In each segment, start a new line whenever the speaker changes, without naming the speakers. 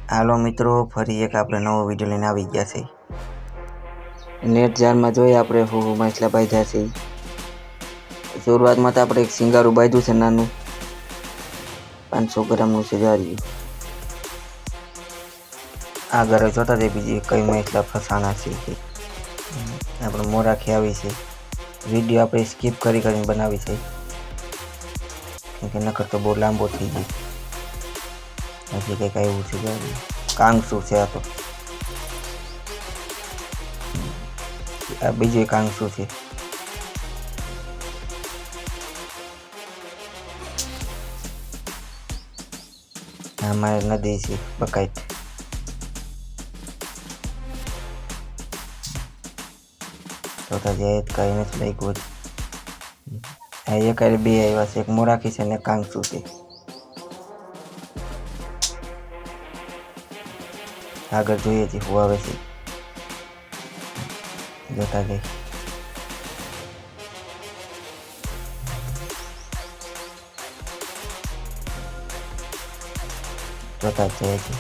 હાલો મિત્રો, ફરી એક આપણે નવો વિડીયો લઈને આવી ગયા છે. નેટ જારમાં જોઈએ આપણે હું માછલા બાંધ્યા છે. શરૂઆતમાં તો આપણે એક સિંગારું બાંધ્યું છે નાનું, 500 ગ્રામનું છે જાર્યું. આગળ જોતા જઈએ બીજી કઈ માછલા ફસાણા છે. આપણે મોરાખી આવી છે. વિડીયો આપણે સ્કીપ કરીને બનાવી છે, કે નકર તો બહુ લાંબો થઈ જાય. હજી કંઈક આવ્યું છે જાર્યું, કાંગસું છે. આ તો આ બીજું કાંગસું છે. અમારે નદી છે બકાઈટ. જોતા જાય કઈ નથી લાગ્યું. એક બે આવ્યા છે, એક મોરાખી છે ને કાંગસું છે. આગળ જોઈએ છે હું આવે છે, જોતા જાય. જોતા જાય છે.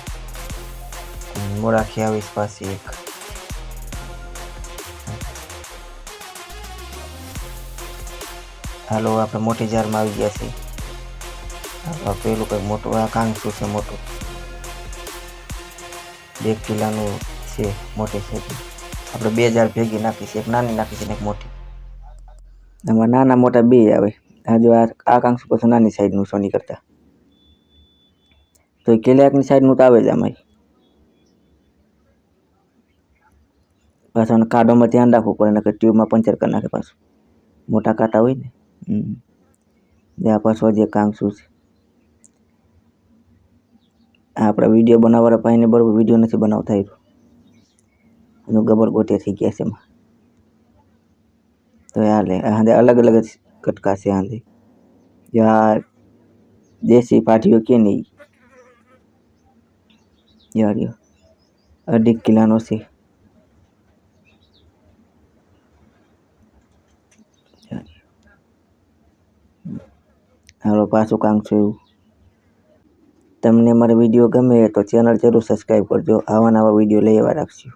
મોરાખી આવીશ પાછી એક. હાલો આપણે મોટી જારમાં આવી ગયા છે. પેલું કઈ મોટું આ કાંગસું છે મોટું, 2 કિલોનું છે મોટી છે. આપણે 2 જાર ભેગી નાખી છે, એક નાની નાખી છે ને એક મોટી. એમાં નાના મોટા બે આવે. આ જો આ કાંગસું પછી નાની સાઈડનું સોની કરતા તો કેલિયાકની સાઈડનું તો આવે જ આમાં. પાછા કાંટોમાં ધ્યાન રાખવું પડે, નકર ટ્યુબમાં પંચર કરી નાખે પાછું. મોટા કાંટા હોય ને. જ્યાં પાછું હજી કાંગસું છે. આપણા વિડીયો બનાવવાળા ભાઈને બરોબર વિડીયો નથી બનાવતા આવ્યું. એનું ગબર ગોટે થઈ ગયા છે એમાં. તો હાલે આંધે અલગ અલગ જ કટકા છે. આંધે જ્યાં દેશી પાટીઓ કે નહીં, યાર 2.5 કિલોનો છે. હાલો પાછું કાંગસું એવું. તમને મારો વિડીયો ગમે તો ચેનલ જરૂર સબસ્ક્રાઈબ કરજો. આવા નવા વિડીયો લઈ આવવા રાખશું.